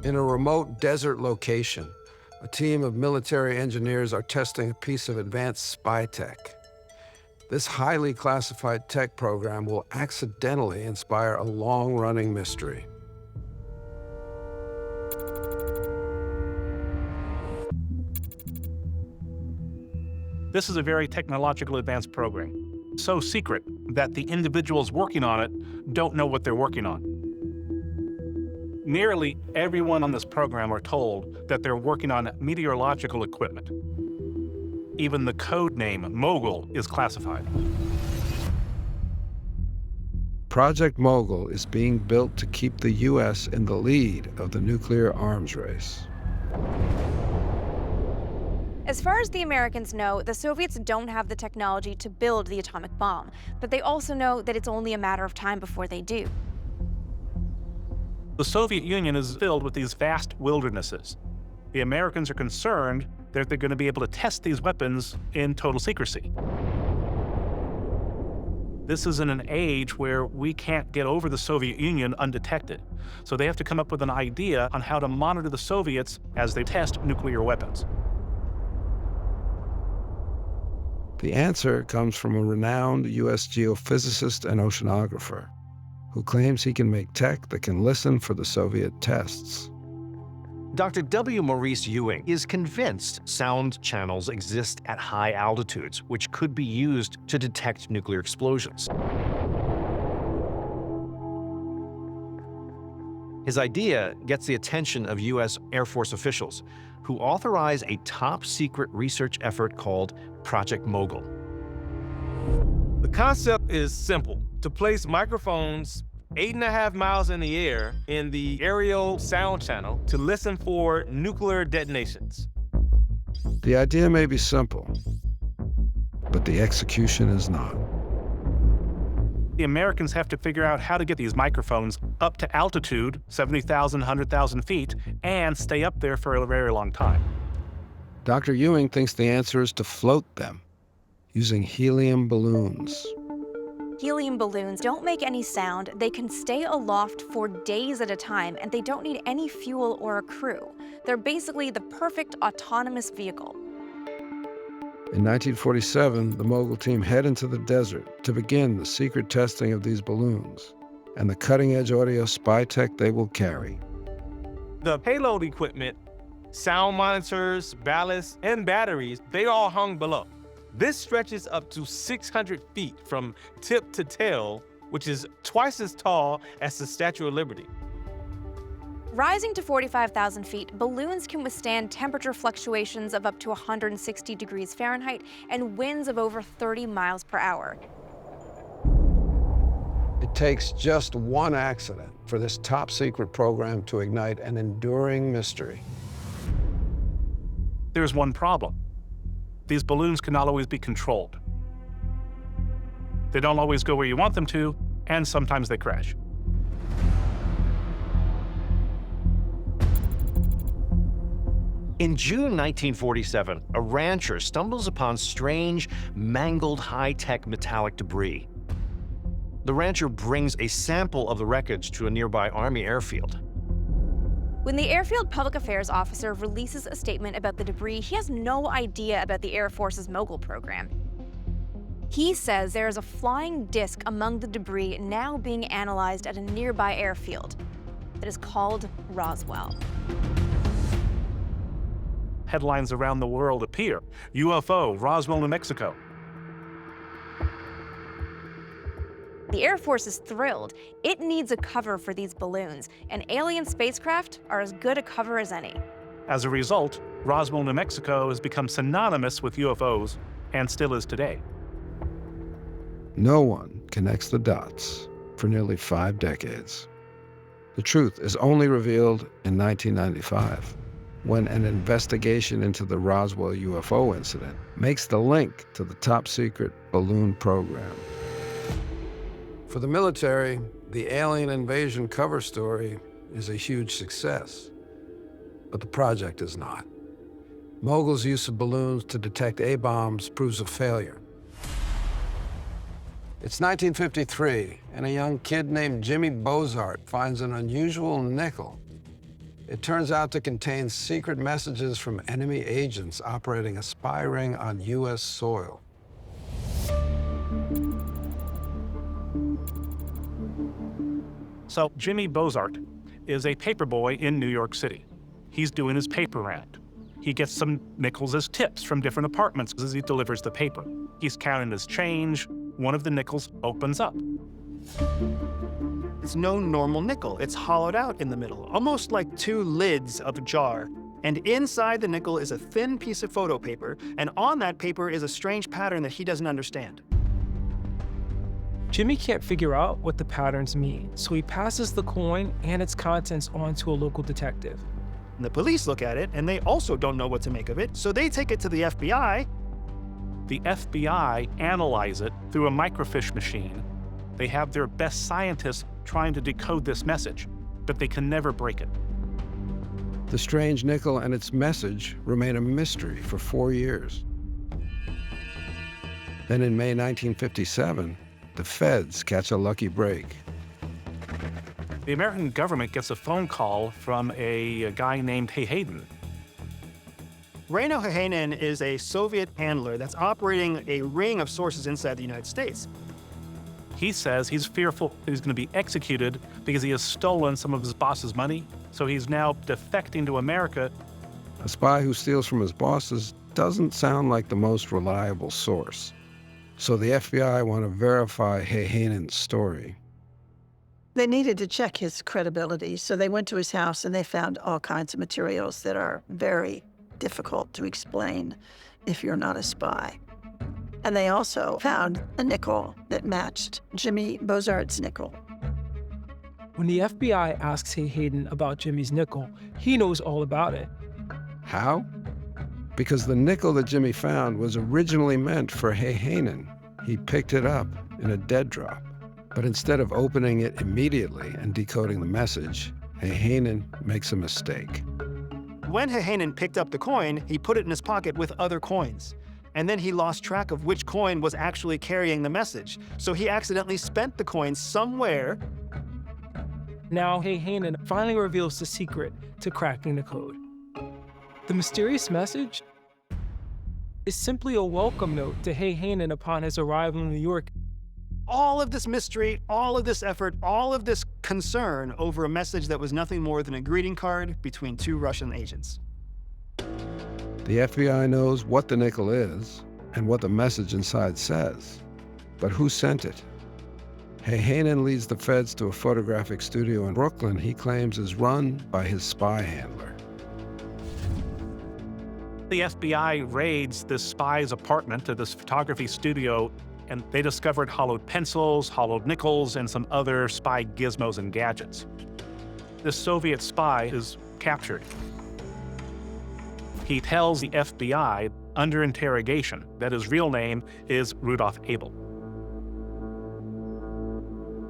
In a remote desert location, a team of military engineers are testing a piece of advanced spy tech. This highly classified tech program will accidentally inspire a long-running mystery. This is a very technological advanced program, so secret that the individuals working on it don't know what they're working on. Nearly everyone on this program are told that they're working on meteorological equipment. Even the code name, Mogul, is classified. Project Mogul is being built to keep the U.S. in the lead of the nuclear arms race. As far as the Americans know, the Soviets don't have the technology to build the atomic bomb, but they also know that it's only a matter of time before they do. The Soviet Union is filled with these vast wildernesses. The Americans are concerned that they're going to be able to test these weapons in total secrecy. This is in an age where we can't get over the Soviet Union undetected. So they have to come up with an idea on how to monitor the Soviets as they test nuclear weapons. The answer comes from a renowned U.S. geophysicist and oceanographer who claims he can make tech that can listen for the Soviet tests. Dr. W. Maurice Ewing is convinced sound channels exist at high altitudes, which could be used to detect nuclear explosions. His idea gets the attention of U.S. Air Force officials, who authorize a top-secret research effort called Project Mogul. The concept is simple: to place microphones 8.5 miles in the air in the aerial sound channel to listen for nuclear detonations. The idea may be simple, but the execution is not. The Americans have to figure out how to get these microphones up to altitude, 70,000, 100,000 feet, and stay up there for a very long time. Dr. Ewing thinks the answer is to float them using helium balloons. Helium balloons don't make any sound, they can stay aloft for days at a time, and they don't need any fuel or a crew. They're basically the perfect autonomous vehicle. In 1947, the Mogul team head into the desert to begin the secret testing of these balloons and the cutting-edge audio spy tech they will carry. The payload equipment, sound monitors, ballast, and batteries, they all hung below. This stretches up to 600 feet from tip to tail, which is twice as tall as the Statue of Liberty. Rising to 45,000 feet, balloons can withstand temperature fluctuations of up to 160 degrees Fahrenheit and winds of over 30 miles per hour. It takes just one accident for this top-secret program to ignite an enduring mystery. There's one problem. These balloons cannot always be controlled. They don't always go where you want them to, and sometimes they crash. In June 1947, a rancher stumbles upon strange, mangled high-tech metallic debris. The rancher brings a sample of the wreckage to a nearby Army airfield. When the airfield public affairs officer releases a statement about the debris, he has no idea about the Air Force's Mogul program. He says there is a flying disc among the debris now being analyzed at a nearby airfield that is called Roswell. Headlines around the world appear. UFO, Roswell, New Mexico. The Air Force is thrilled. It needs a cover for these balloons, and alien spacecraft are as good a cover as any. As a result, Roswell, New Mexico has become synonymous with UFOs and still is today. No one connects the dots for nearly 5 decades. The truth is only revealed in 1995, when an investigation into the Roswell UFO incident makes the link to the top-secret balloon program. For the military, the alien invasion cover story is a huge success, but the project is not. Mogul's use of balloons to detect A-bombs proves a failure. It's 1953, and a young kid named Jimmy Bozart finds an unusual nickel It turns out to contain secret messages from enemy agents operating a spy ring on U.S. soil. So Jimmy Bozart is a paperboy in New York City. He's doing his paper round. He gets some nickels as tips from different apartments as he delivers the paper. He's counting his change. One of the nickels opens up. It's no normal nickel. It's hollowed out in the middle, almost like two lids of a jar. And inside the nickel is a thin piece of photo paper, and on that paper is a strange pattern that he doesn't understand. Jimmy can't figure out what the patterns mean, so he passes the coin and its contents on to a local detective. And the police look at it, and they also don't know what to make of it, so they take it to the FBI. The FBI analyze it through a microfiche machine. They have their best scientists trying to decode this message, but they can never break it. The strange nickel and its message remain a mystery for 4 years. Then in May 1957, the feds catch a lucky break. The American government gets a phone call from a guy named Hayden. Reino Heinen is a Soviet handler that's operating a ring of sources inside the United States. He says he's fearful that he's going to be executed because he has stolen some of his boss's money, so he's now defecting to America. A spy who steals from his bosses doesn't sound like the most reliable source. So the FBI want to verify Heynen's story. They needed to check his credibility, so they went to his house and they found all kinds of materials that are very difficult to explain if you're not a spy. And they also found a nickel that matched Jimmy Bozart's nickel. When the FBI asks Hayden about Jimmy's nickel, he knows all about it. How? Because the nickel that Jimmy found was originally meant for Heinen. He picked it up in a dead drop. But instead of opening it immediately and decoding the message, Heinen makes a mistake. When Heinen picked up the coin, he put it in his pocket with other coins. And then he lost track of which coin was actually carrying the message. So he accidentally spent the coin somewhere. Now Hayden finally reveals the secret to cracking the code. The mysterious message is simply a welcome note to Hayden upon his arrival in New York. All of this mystery, all of this effort, all of this concern over a message that was nothing more than a greeting card between two Russian agents. The FBI knows what the nickel is and what the message inside says. But who sent it? Heinen leads the feds to a photographic studio in Brooklyn he claims is run by his spy handler. The FBI raids this spy's apartment to this photography studio, and they discovered hollowed pencils, hollowed nickels, and some other spy gizmos and gadgets. This Soviet spy is captured. He tells the FBI under interrogation that his real name is Rudolf Abel.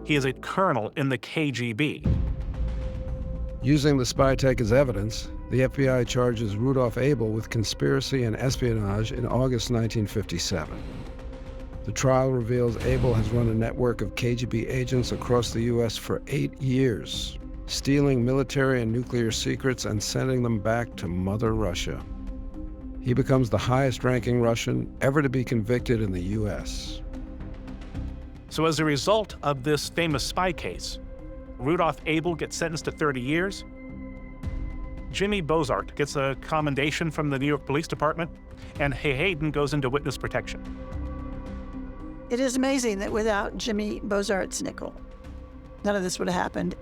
He is a colonel in the KGB. Using the spy tech as evidence, the FBI charges Rudolf Abel with conspiracy and espionage in August 1957. The trial reveals Abel has run a network of KGB agents across the U.S. for 8 years, stealing military and nuclear secrets and sending them back to Mother Russia. He becomes the highest-ranking Russian ever to be convicted in the U.S. So as a result of this famous spy case, Rudolf Abel gets sentenced to 30 years. Jimmy Bozart gets a commendation from the New York Police Department, and Hayden goes into witness protection. It is amazing that without Jimmy Bozart's nickel, none of this would have happened.